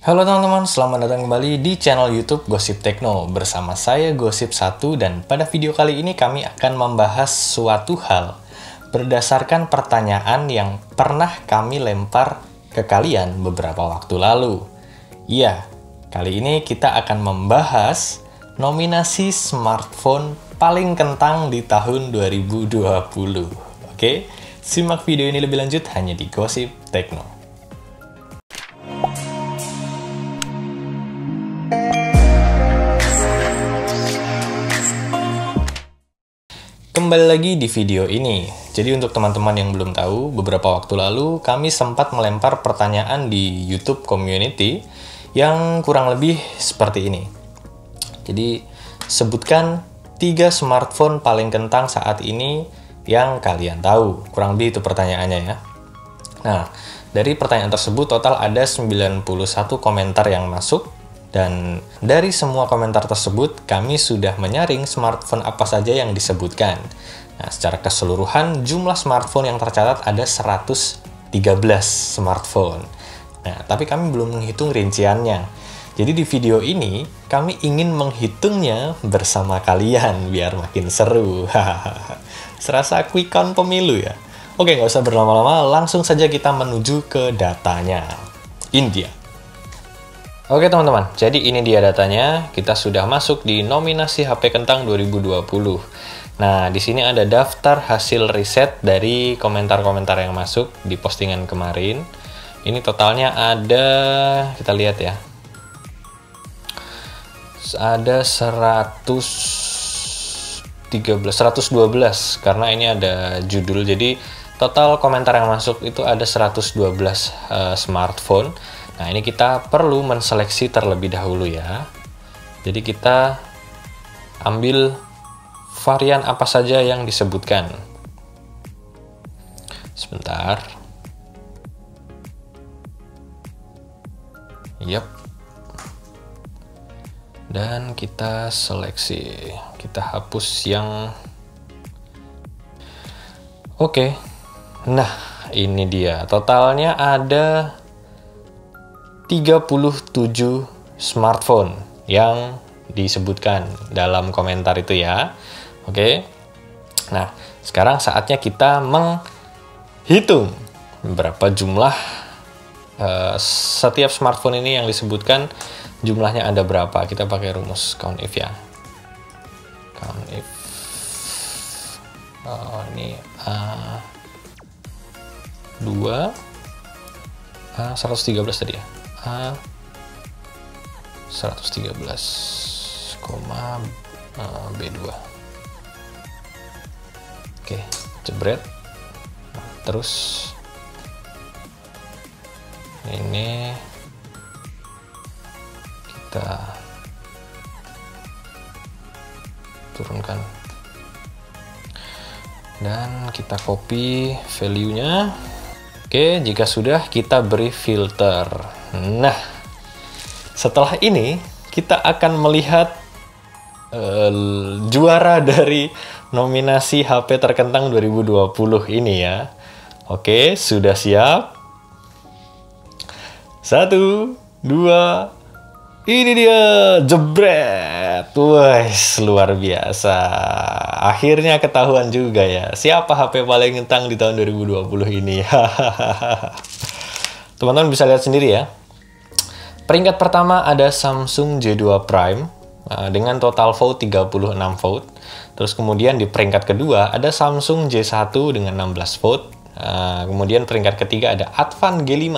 Halo teman-teman, selamat datang kembali di channel YouTube Gosip Tekno bersama saya Gosip1, dan pada video kali ini kami akan membahas suatu hal berdasarkan pertanyaan yang pernah kami lempar ke kalian beberapa waktu lalu. Iya, kali ini kita akan membahas nominasi smartphone paling kentang di tahun 2020. Oke, simak video ini lebih lanjut hanya di Gosip Tekno. Kembali lagi di video ini. Jadi untuk teman-teman yang belum tahu, beberapa waktu lalu kami sempat melempar pertanyaan di YouTube community yang kurang lebih seperti ini. Jadi sebutkan 3 smartphone paling kentang saat ini yang kalian tahu. Kurang lebih itu pertanyaannya ya. Nah, dari pertanyaan tersebut total ada 91 komentar yang masuk. Dan dari semua komentar tersebut, kami sudah menyaring smartphone apa saja yang disebutkan. Nah, secara keseluruhan, jumlah smartphone yang tercatat ada 113 smartphone. Nah, tapi kami belum menghitung rinciannya. Jadi di video ini, kami ingin menghitungnya bersama kalian, biar makin seru. Serasa quick count pemilu ya. Oke, nggak usah berlama-lama, langsung saja kita menuju ke datanya. India. Oke teman-teman, jadi ini dia datanya. Kita sudah masuk di nominasi HP Kentang 2020. Nah, di sini ada daftar hasil riset dari komentar-komentar yang masuk di postingan kemarin. Ini totalnya ada, kita lihat ya. Ada 112 karena ini ada judul. Jadi total komentar yang masuk itu ada 112 smartphone. Nah, ini kita perlu menseleksi terlebih dahulu ya. Jadi kita ambil varian apa saja yang disebutkan. Sebentar. Yap. Dan kita seleksi. Kita hapus yang... Oke. Nah, ini dia. Totalnya ada 37 smartphone yang disebutkan dalam komentar itu ya. Oke. Nah, sekarang saatnya kita menghitung berapa jumlah setiap smartphone ini yang disebutkan, jumlahnya ada berapa. Kita pakai rumus count if ya. Count if. Ini 113 tadi ya. 113, B2. Oke, jebret. Terus ini kita turunkan dan kita copy value-nya. Oke, jika sudah, kita beri filter. Nah, setelah ini kita akan melihat juara dari nominasi HP terkentang 2020 ini ya. Oke, sudah siap? 1, 2, ini dia, jebret. Wes, luar biasa. Akhirnya ketahuan juga ya, siapa HP paling kentang di tahun 2020 ini. Teman-teman bisa lihat sendiri ya. Peringkat pertama ada Samsung J2 Prime dengan total vote 36 vote. Terus kemudian di peringkat kedua ada Samsung J1 dengan 16 vote. Kemudian peringkat ketiga ada Advan G5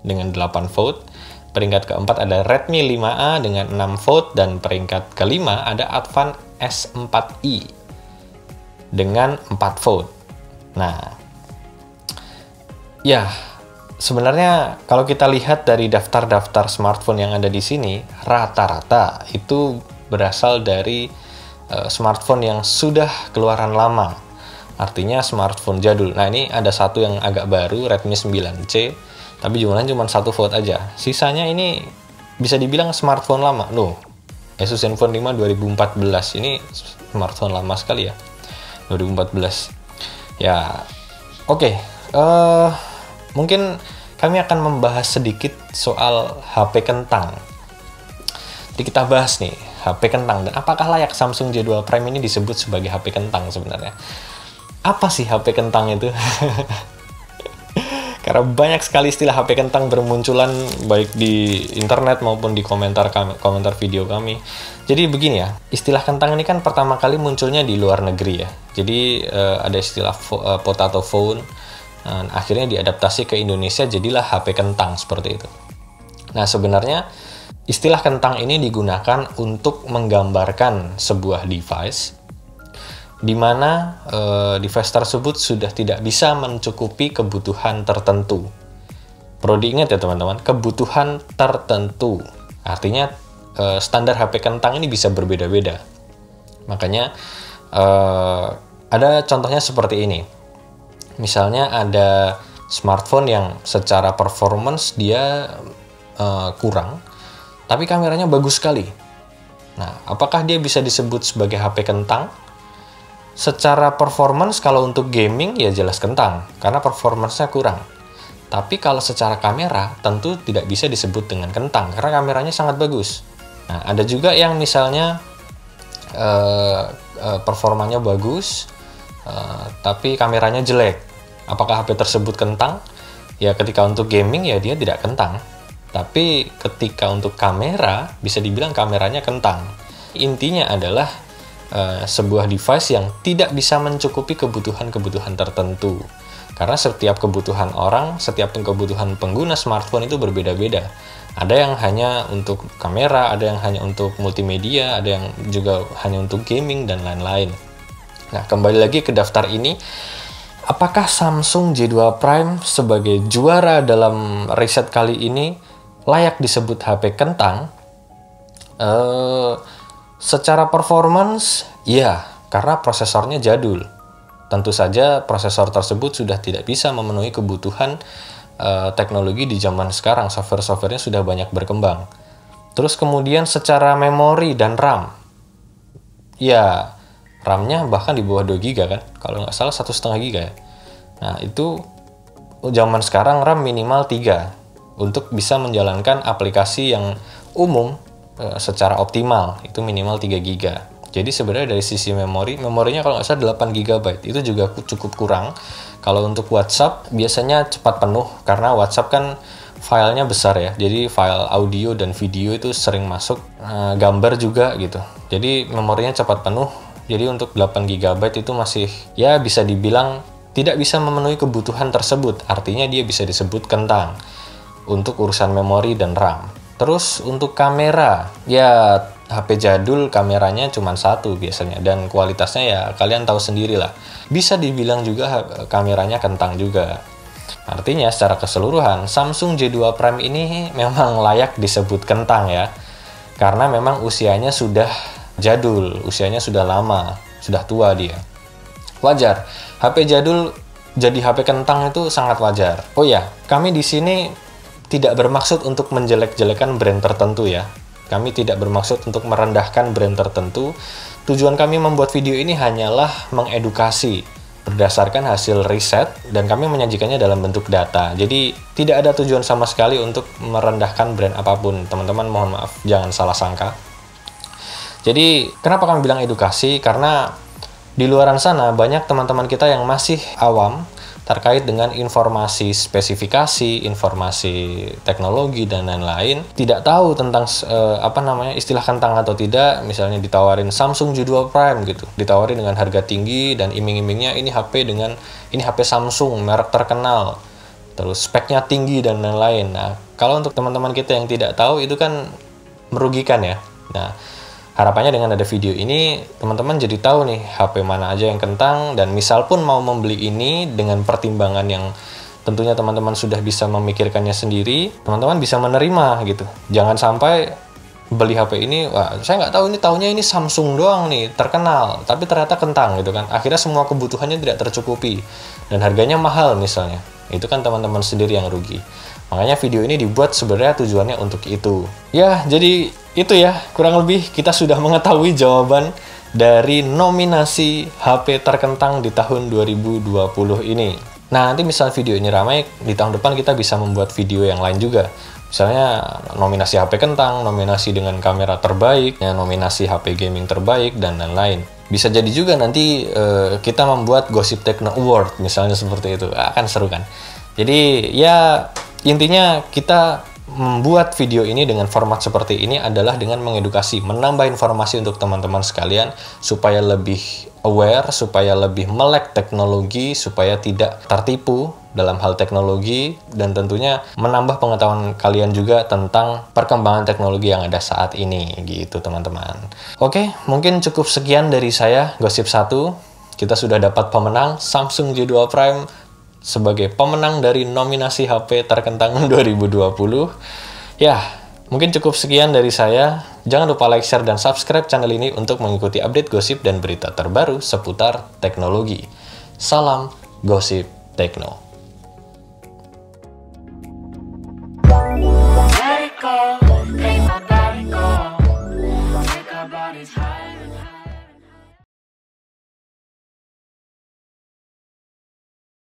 dengan 8 vote. Peringkat keempat ada Redmi 5A dengan 6 vote. Dan peringkat kelima ada Advan S4i dengan 4 vote. Nah, ya sebenarnya kalau kita lihat dari daftar-daftar smartphone yang ada di sini, rata-rata itu berasal dari smartphone yang sudah keluaran lama. Artinya smartphone jadul. Nah, ini ada satu yang agak baru, Redmi 9C. Tapi jumlahnya cuma 1 vote aja. Sisanya ini bisa dibilang smartphone lama. Loh, Asus Zenfone 5 2014. Ini smartphone lama sekali ya. 2014. Ya, oke. Mungkin kami akan membahas sedikit soal HP kentang. Jadi kita bahas nih, HP kentang, dan apakah layak Samsung J2 Prime ini disebut sebagai HP kentang sebenarnya. Apa sih HP kentang itu? Karena banyak sekali istilah HP kentang bermunculan baik di internet maupun di komentar video kami. Jadi begini ya, istilah kentang ini kan pertama kali munculnya di luar negeri ya. Jadi ada istilah potato phone, dan akhirnya diadaptasi ke Indonesia jadilah HP kentang seperti itu. Nah sebenarnya istilah kentang ini digunakan untuk menggambarkan sebuah device di mana device tersebut sudah tidak bisa mencukupi kebutuhan tertentu. Perlu diingat ya teman-teman, kebutuhan tertentu. Artinya standar HP kentang ini bisa berbeda-beda. Makanya ada contohnya seperti ini. Misalnya ada smartphone yang secara performance dia kurang, tapi kameranya bagus sekali. Nah, apakah dia bisa disebut sebagai HP kentang? Secara performance kalau untuk gaming ya jelas kentang, karena performance-nya kurang. Tapi kalau secara kamera tentu tidak bisa disebut dengan kentang, karena kameranya sangat bagus. Nah, ada juga yang misalnya performanya bagus, tapi kameranya jelek. Apakah HP tersebut kentang? Ya ketika untuk gaming ya dia tidak kentang. Tapi ketika untuk kamera, bisa dibilang kameranya kentang. Intinya adalah sebuah device yang tidak bisa mencukupi kebutuhan-kebutuhan tertentu. Karena setiap kebutuhan orang, setiap kebutuhan pengguna smartphone itu berbeda-beda. Ada yang hanya untuk kamera, ada yang hanya untuk multimedia, ada yang juga hanya untuk gaming, dan lain-lain. Nah, kembali lagi ke daftar ini. Apakah Samsung J2 Prime sebagai juara dalam riset kali ini layak disebut HP kentang? Secara performance, ya, karena prosesornya jadul. Tentu saja prosesor tersebut sudah tidak bisa memenuhi kebutuhan teknologi di zaman sekarang. Software-softwarenya sudah banyak berkembang. Terus kemudian secara memori dan RAM, ya, RAM-nya bahkan di bawah 2 GB kan, kalau nggak salah 1,5 GB ya. Nah itu zaman sekarang RAM minimal 3 untuk bisa menjalankan aplikasi yang umum secara optimal, itu minimal 3 GB. Jadi sebenarnya dari sisi memorinya kalau nggak salah 8 GB, itu juga cukup kurang. Kalau untuk WhatsApp biasanya cepat penuh, karena WhatsApp kan filenya besar ya, jadi file audio dan video itu sering masuk, gambar juga gitu. Jadi memorinya cepat penuh. Jadi untuk 8 GB itu masih ya bisa dibilang tidak bisa memenuhi kebutuhan tersebut. Artinya dia bisa disebut kentang untuk urusan memori dan RAM. Terus untuk kamera, ya HP jadul kameranya cuma satu biasanya, dan kualitasnya ya kalian tahu sendiri lah. Bisa dibilang juga kameranya kentang juga. Artinya secara keseluruhan Samsung J2 Prime ini memang layak disebut kentang ya. Karena memang usianya sudah jadul, usianya sudah lama, sudah tua dia. Wajar, HP jadul jadi HP kentang itu sangat wajar. Oh ya, kami di sini tidak bermaksud untuk menjelek-jelekan brand tertentu ya. Kami tidak bermaksud untuk merendahkan brand tertentu. Tujuan kami membuat video ini hanyalah mengedukasi berdasarkan hasil riset, dan kami menyajikannya dalam bentuk data. Jadi tidak ada tujuan sama sekali untuk merendahkan brand apapun. Teman-teman mohon maaf, jangan salah sangka. Jadi kenapa kami bilang edukasi? Karena di luaran sana banyak teman-teman kita yang masih awam terkait dengan informasi spesifikasi, informasi teknologi, dan lain-lain. Tidak tahu tentang istilah kentang atau tidak. Misalnya ditawarin Samsung J2 Prime gitu, ditawarin dengan harga tinggi dan iming-imingnya ini HP Samsung, merek terkenal, terus speknya tinggi dan lain-lain. Nah, kalau untuk teman-teman kita yang tidak tahu itu kan merugikan ya. Nah, harapannya dengan ada video ini, teman-teman jadi tahu nih HP mana aja yang kentang, dan misal pun mau membeli ini dengan pertimbangan yang tentunya teman-teman sudah bisa memikirkannya sendiri, teman-teman bisa menerima gitu. Jangan sampai beli HP ini, wah saya nggak tahu, ini taunya ini Samsung doang nih, terkenal, tapi ternyata kentang gitu kan. Akhirnya semua kebutuhannya tidak tercukupi, dan harganya mahal misalnya. Itu kan teman-teman sendiri yang rugi. Makanya video ini dibuat sebenarnya tujuannya untuk itu. Ya, jadi itu ya, kurang lebih kita sudah mengetahui jawaban dari nominasi HP terkentang di tahun 2020 ini. Nah, nanti misal video ini ramai, di tahun depan kita bisa membuat video yang lain juga. Misalnya nominasi HP kentang, nominasi dengan kamera terbaik, ya, nominasi HP gaming terbaik, dan lain-lain. Bisa jadi juga nanti kita membuat Gossip Techno Award, misalnya seperti itu. Akan seru kan? Jadi ya intinya kita membuat video ini dengan format seperti ini adalah dengan mengedukasi, menambah informasi untuk teman-teman sekalian supaya lebih aware, supaya lebih melek teknologi, supaya tidak tertipu dalam hal teknologi, dan tentunya menambah pengetahuan kalian juga tentang perkembangan teknologi yang ada saat ini gitu teman-teman. Oke, mungkin cukup sekian dari saya, Gosip 1. Kita sudah dapat pemenang Samsung J2 Prime sebagai pemenang dari nominasi HP terkentang 2020. Ya, mungkin cukup sekian dari saya. Jangan lupa like, share, dan subscribe channel ini untuk mengikuti update gosip dan berita terbaru seputar teknologi. Salam Gosip Tekno.